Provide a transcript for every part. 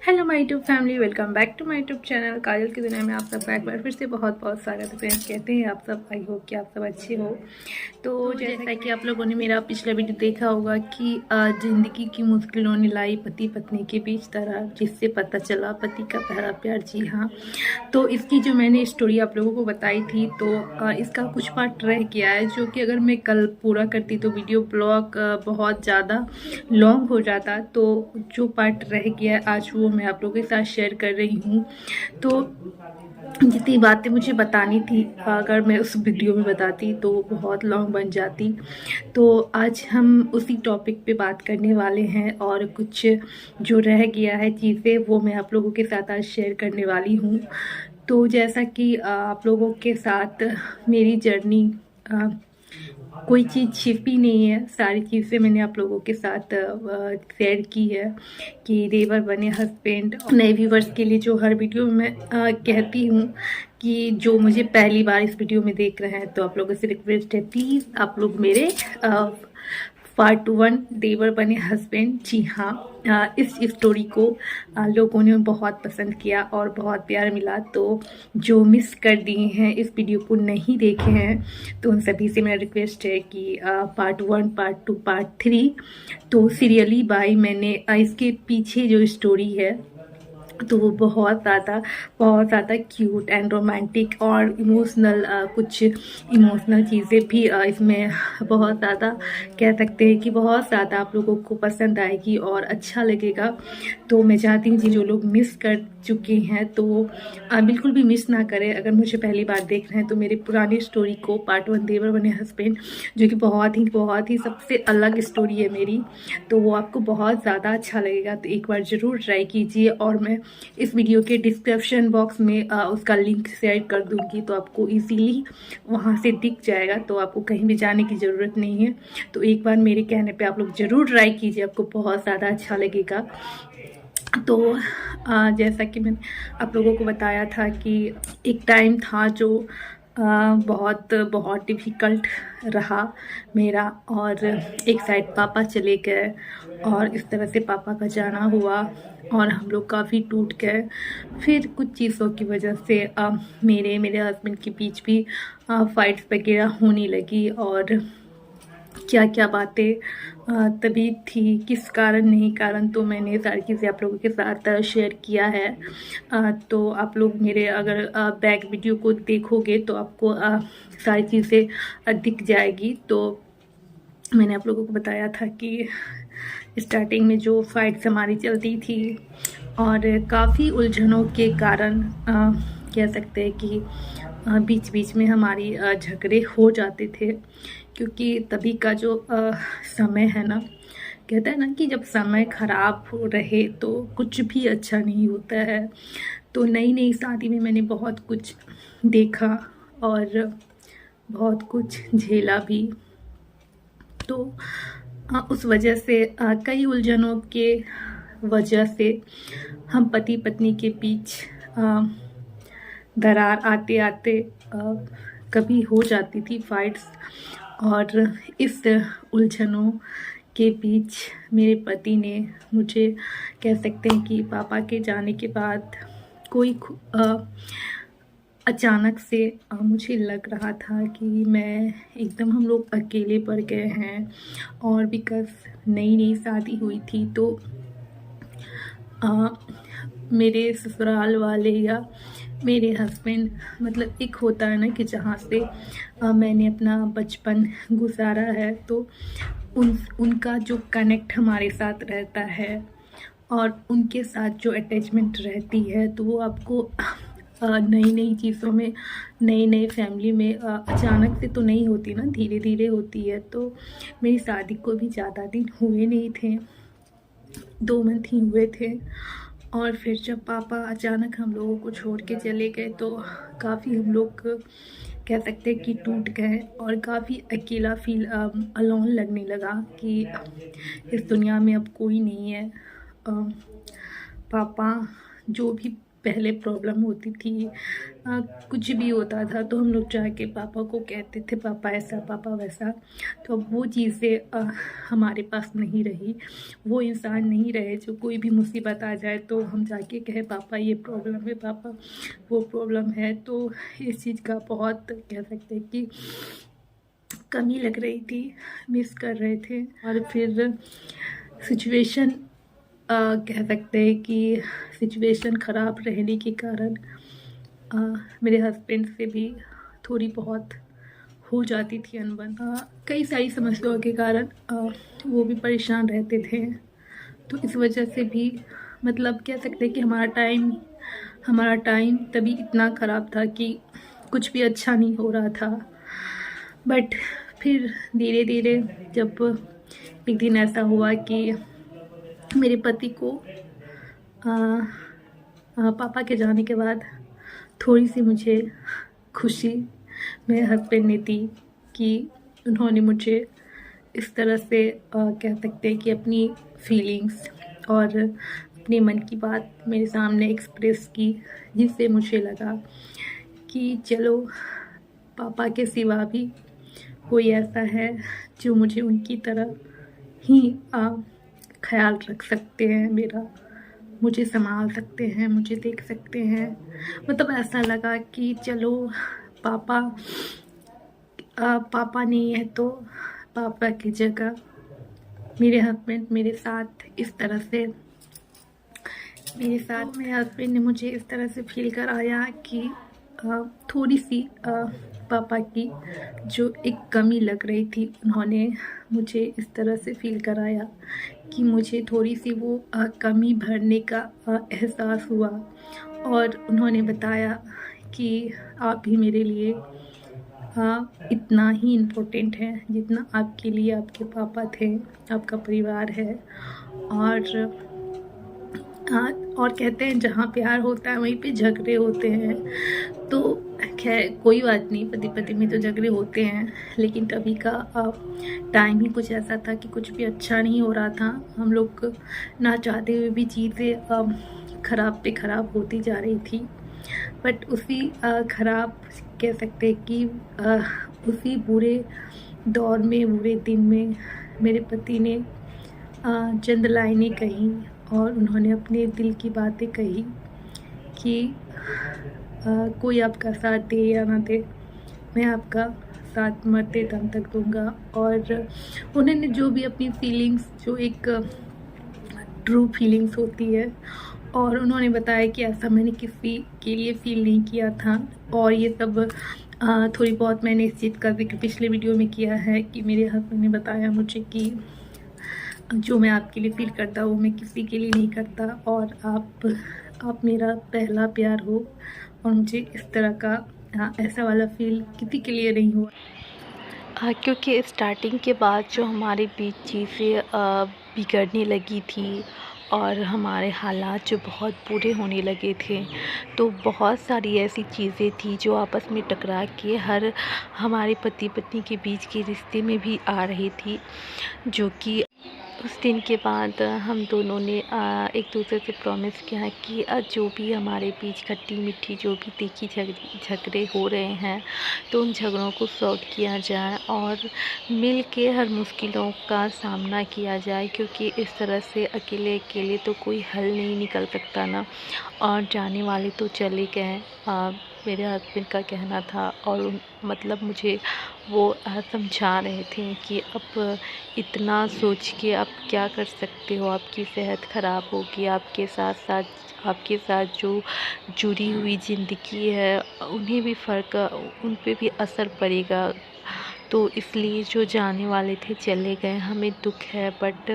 Hello my YouTube family, welcome back to my YouTube channel Kajal की दुनिया में आप सबका एक बार फिर से बहुत बहुत स्वागत है। फ्रेंड्स, कहते हैं आप सब, आई होप कि आप सब अच्छे हो। तो जैसा कि आप लोगों ने मेरा पिछला वीडियो देखा होगा कि ज़िंदगी की मुश्किलों ने लाई पति पत्नी के बीच दरार, जिससे पता चला पति का पहला प्यार। जी हाँ, तो इसकी जो मैंने स्टोरी आप लोगों को बताई थी, तो इसका कुछ पार्ट रह गया है, जो कि अगर मैं कल पूरा करती तो वीडियो ब्लॉग बहुत ज़्यादा लॉन्ग हो जाता। तो जो पार्ट रह गया है आज वो मैं आप लोगों के साथ शेयर कर रही हूँ। तो जितनी बातें मुझे बतानी थी, अगर मैं उस वीडियो में बताती तो बहुत लॉन्ग बन जाती। तो आज हम उसी टॉपिक पे बात करने वाले हैं, और कुछ जो रह गया है चीज़ें वो मैं आप लोगों के साथ आज शेयर करने वाली हूँ। तो जैसा कि आप लोगों के साथ मेरी जर्नी, कोई चीज़ छिपी नहीं है, सारी चीज़ें मैंने आप लोगों के साथ शेयर की है कि देवर बने हस्बैंड। नए व्यूवर्स के लिए जो हर वीडियो में मैं कहती हूँ कि जो मुझे पहली बार इस वीडियो में देख रहे हैं, तो आप लोगों से रिक्वेस्ट है, प्लीज़ आप लोग मेरे पार्ट 1 देवर बने हस्बैंड, जी हाँ, इस स्टोरी को लोगों ने बहुत पसंद किया और बहुत प्यार मिला। तो जो मिस कर दिए हैं, इस वीडियो को नहीं देखे हैं, तो उन सभी से मेरा रिक्वेस्ट है कि पार्ट 1, पार्ट 2, पार्ट 3 तो सीरियली बाय मैंने इसके पीछे जो स्टोरी है, तो वो बहुत ज़्यादा क्यूट एंड रोमांटिक और इमोशनल, कुछ इमोशनल चीज़ें भी इसमें बहुत ज़्यादा, कह सकते हैं कि बहुत ज़्यादा आप लोगों को पसंद आएगी और अच्छा लगेगा। तो मैं चाहती हूँ कि जो लोग मिस कर चुके हैं तो बिल्कुल भी मिस ना करें। अगर मुझे पहली बार देख रहे हैं तो मेरी पुरानी स्टोरी को, पार्ट 1 देवर बने हस्बैंड, जो कि बहुत ही सबसे अलग स्टोरी है मेरी, तो वो आपको बहुत ज़्यादा अच्छा लगेगा। तो एक बार ज़रूर ट्राई कीजिए, और मैं इस वीडियो के डिस्क्रिप्शन बॉक्स में उसका लिंक शेयर कर दूंगी, तो आपको इजीली वहाँ से दिख जाएगा, तो आपको कहीं भी जाने की ज़रूरत नहीं है। तो एक बार मेरे कहने पे आप लोग ज़रूर ट्राई कीजिए, आपको बहुत ज़्यादा अच्छा लगेगा। तो जैसा कि मैंने आप लोगों को बताया था कि एक टाइम था जो बहुत बहुत डिफ़िकल्ट रहा मेरा, और एक साइड पापा चले गए, और इस तरह से पापा का जाना हुआ और हम लोग काफ़ी टूट गए। फिर कुछ चीज़ों की वजह से मेरे हस्बैंड के बीच भी फाइट्स वगैरह होने लगी, और क्या क्या बातें तभी थी, किस कारण नहीं कारण, तो मैंने सारी चीज़ें आप लोगों के साथ शेयर किया है। तो आप लोग मेरे अगर बैक वीडियो को देखोगे तो आपको सारी चीज़ें दिख जाएगी। तो मैंने आप लोगों को बताया था कि स्टार्टिंग में जो फाइट्स हमारी चलती थी, और काफ़ी उलझनों के कारण कह सकते हैं कि बीच बीच में हमारी झगड़े हो जाते थे, क्योंकि तभी का जो समय है ना, कहते हैं ना कि जब समय ख़राब हो रहे तो कुछ भी अच्छा नहीं होता है। तो नई नई शादी में मैंने बहुत कुछ देखा और बहुत कुछ झेला भी। तो उस वजह से कई उलझनों के वजह से हम पति पत्नी के बीच दरार आते आते कभी हो जाती थी फाइट्स। और इस उलझनों के बीच मेरे पति ने मुझे, कह सकते हैं कि पापा के जाने के बाद कोई अचानक से मुझे लग रहा था कि मैं एकदम, हम लोग अकेले पड़ गए हैं। और बिकॉज़ नई नई शादी हुई थी, तो मेरे ससुराल वाले या मेरे हस्बैंड, मतलब एक होता है ना कि जहाँ से मैंने अपना बचपन गुजारा है, तो उनका जो कनेक्ट हमारे साथ रहता है और उनके साथ जो अटैचमेंट रहती है, तो वो आपको नई नई चीज़ों में, नई नई फैमिली में अचानक से तो नहीं होती ना, धीरे धीरे होती है। तो मेरी शादी को भी ज़्यादा दिन हुए नहीं थे, 2 मंथ ही हुए थे। और फिर जब पापा अचानक हम लोगों को छोड़ के चले गए, तो काफ़ी हम लोग, कह सकते हैं कि टूट गए, और काफ़ी अकेला फील, अलोन लगने लगा कि इस दुनिया में अब कोई नहीं है। पापा जो भी पहले प्रॉब्लम होती थी, कुछ भी होता था तो हम लोग जाके पापा को कहते थे पापा ऐसा पापा वैसा। तो अब वो चीज़ें हमारे पास नहीं रही, वो इंसान नहीं रहे जो कोई भी मुसीबत आ जाए तो हम जाके कहे पापा ये प्रॉब्लम है, पापा वो प्रॉब्लम है। तो इस चीज़ का बहुत कह सकते हैं कि कमी लग रही थी, मिस कर रहे थे। और फिर सिचुएशन कह सकते हैं कि सिचुएशन ख़राब रहने के कारण मेरे हस्बैंड से भी थोड़ी बहुत हो जाती थी अनबन। कई सारी समस्याओं के कारण वो भी परेशान रहते थे। तो इस वजह से भी मतलब कह सकते हैं कि हमारा टाइम तभी इतना ख़राब था कि कुछ भी अच्छा नहीं हो रहा था। बट फिर धीरे धीरे जब एक दिन ऐसा हुआ कि मेरे पति को पापा के जाने के बाद थोड़ी सी मुझे खुशी मेरे हस्बैंड ने दी कि उन्होंने मुझे इस तरह से कह सकते हैं कि अपनी फीलिंग्स और अपने मन की बात मेरे सामने एक्सप्रेस की, जिससे मुझे लगा कि चलो पापा के सिवा भी कोई ऐसा है जो मुझे उनकी तरह ही ख्याल रख सकते हैं मेरा, मुझे संभाल सकते हैं, मुझे देख सकते हैं। मतलब ऐसा लगा कि चलो पापा नहीं है तो पापा की जगह मेरे हस्बैंड मेरे साथ इस तरह से मेरे हस्बैंड ने मुझे इस तरह से फील कराया कि थोड़ी सी पापा की जो एक कमी लग रही थी, उन्होंने मुझे इस तरह से फील कराया कि मुझे थोड़ी सी वो कमी भरने का एहसास हुआ। और उन्होंने बताया कि आप भी मेरे लिए इतना ही इम्पोर्टेंट है जितना आपके लिए आपके पापा थे, आपका परिवार है। और कहते हैं जहाँ प्यार होता है वहीं पे झगड़े होते हैं। तो खैर कोई बात नहीं, पति पति में तो झगड़े होते हैं, लेकिन तभी का टाइम ही कुछ ऐसा था कि कुछ भी अच्छा नहीं हो रहा था। हम लोग ना चाहते हुए भी चीज़ें ख़राब पे ख़राब होती जा रही थी। बट उसी ख़राब कह सकते हैं कि उसी बुरे दौर में, बुरे दिन में मेरे पति ने चंद लाइनें कही और उन्होंने अपने दिल की बातें कही कि कोई आपका साथ दे या ना दे, मैं आपका साथ मरते दम तक दूंगा। और उन्होंने जो भी अपनी फीलिंग्स, जो एक ट्रू फीलिंग्स होती है, और उन्होंने बताया कि ऐसा मैंने किसी के लिए फ़ील नहीं किया था। और ये सब थोड़ी बहुत मैंने इस चीज़ का जिक्र पिछले वीडियो में किया है कि मेरे हस्बैंड ने बताया मुझे कि जो मैं आपके लिए फ़ील करता हूँ मैं किसी के लिए नहीं करता, और आप मेरा पहला प्यार हो, और मुझे इस तरह का ऐसा वाला फ़ील किसी के लिए नहीं हुआ। क्योंकि स्टार्टिंग के बाद जो हमारे बीच चीज़ें बिगड़ने लगी थी और हमारे हालात जो बहुत बुरे होने लगे थे, तो बहुत सारी ऐसी चीज़ें थी जो आपस में टकरा के हमारे पति पत्नी के बीच के रिश्ते में भी आ रही थी। जो कि उस दिन के बाद हम दोनों ने एक दूसरे से प्रॉमिस किया कि जो भी हमारे बीच खट्टी मीठी जो भी तीखी झगड़े हो रहे हैं, तो उन झगड़ों को सॉल्व किया जाए और मिल के हर मुश्किलों का सामना किया जाए, क्योंकि इस तरह से अकेले अकेले तो कोई हल नहीं निकल सकता ना। और जाने वाले तो चले गए, मेरे हस्बैंड का कहना था, और मतलब मुझे वो समझा रहे थे कि अब इतना सोच के आप क्या कर सकते हो, आपकी सेहत ख़राब होगी, आपके साथ जो जुड़ी हुई ज़िंदगी है उन्हें भी उन पे भी असर पड़ेगा। तो इसलिए जो जाने वाले थे चले गए, हमें दुख है, बट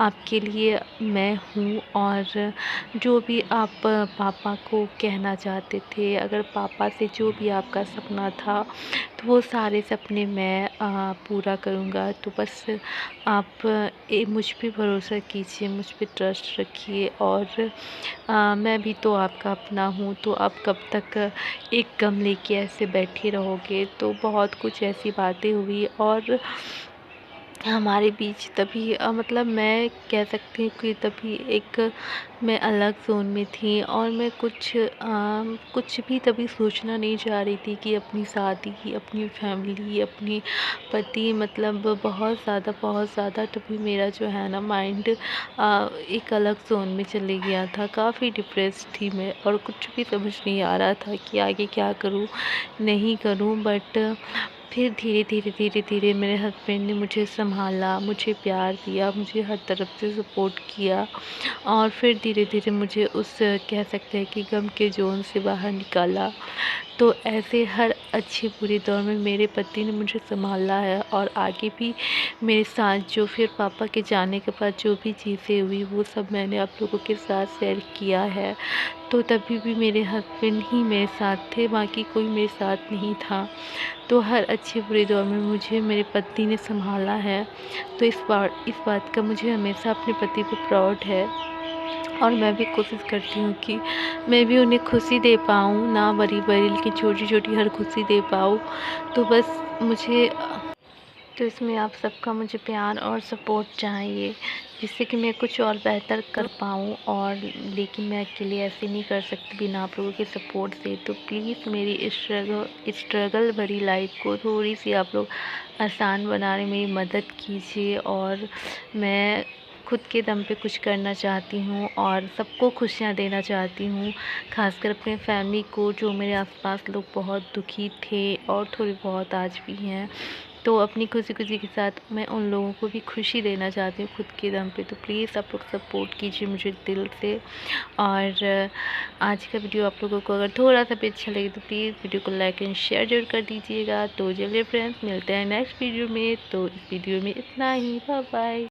आपके लिए मैं हूँ। और जो भी आप पापा को कहना चाहते थे, अगर पापा से जो भी आपका सपना था, तो वो सारे सपने मैं पूरा करूँगा। तो बस आप मुझ पे भरोसा कीजिए, मुझ पे ट्रस्ट रखिए, और मैं भी तो आपका अपना हूँ। तो आप कब तक एक गम लेके ऐसे बैठे रहोगे। तो बहुत कुछ ऐसी बातें हुई, और हमारे बीच तभी मतलब मैं कह सकती हूँ कि तभी एक मैं अलग ज़ोन में थी और मैं कुछ भी तभी सोचना नहीं चाह रही थी कि अपनी शादी, अपनी फैमिली, अपने पति, मतलब बहुत ज़्यादा तभी मेरा जो है ना माइंड एक अलग ज़ोन में चले गया था। काफ़ी डिप्रेस्ड थी मैं और कुछ भी समझ नहीं आ रहा था कि आगे क्या करूँ, नहीं करूँ। बट फिर धीरे धीरे मेरे हस्बैंड ने मुझे सँभाला, मुझे प्यार दिया, मुझे हर तरफ से सपोर्ट किया और फिर धीरे धीरे मुझे उस कह सकते हैं कि गम के ज़ोन से बाहर निकाला। तो ऐसे हर अच्छे बुरे दौर में मेरे पति ने मुझे सँभाला है और आगे भी मेरे साथ जो फिर पापा के जाने के बाद जो भी चीज़ें हुई वो सब मैंने आप लोगों के साथ शेयर किया है। तो तभी भी मेरे हस्बैंड ही मेरे साथ थे, बाकी कोई मेरे साथ नहीं था। तो हर अच्छे बुरे दौर में मुझे मेरे पति ने सँभाला है। तो इस बात का मुझे हमेशा अपने पति पे प्राउड है और मैं भी कोशिश करती हूँ कि मैं भी उन्हें खुशी दे पाऊँ, ना बड़ी-बड़ी लेकिन छोटी-छोटी हर खुशी दे पाऊँ। तो बस मुझे तो इसमें आप सबका मुझे प्यार और सपोर्ट चाहिए, जिससे कि मैं कुछ और बेहतर कर पाऊँ। और लेकिन मैं अकेले ऐसे नहीं कर सकती बिना आप लोगों के सपोर्ट से। तो प्लीज़ मेरी स्ट्रगल भरी लाइफ़ को थोड़ी-सी आप लोग आसान बनाने में मेरी मदद कीजिए। और मैं खुद के दम पे कुछ करना चाहती हूँ और सबको खुशियाँ देना चाहती हूँ, ख़ासकर अपने फैमिली को, जो मेरे आस-पास लोग बहुत दुखी थे और थोड़े बहुत आज भी हैं। तो अपनी खुशी के साथ मैं उन लोगों को भी खुशी देना चाहती हूँ खुद के दम पे। तो प्लीज़ आप लोग सपोर्ट कीजिए मुझे दिल से। और आज का वीडियो आप लोगों को अगर थोड़ा-सा भी अच्छा लगे तो प्लीज़ वीडियो को लाइक एंड शेयर ज़रूर कर दीजिएगा। तो चलिए फ्रेंड्स, मिलते हैं नेक्स्ट वीडियो में। तो इस वीडियो में इतना ही। Bye bye.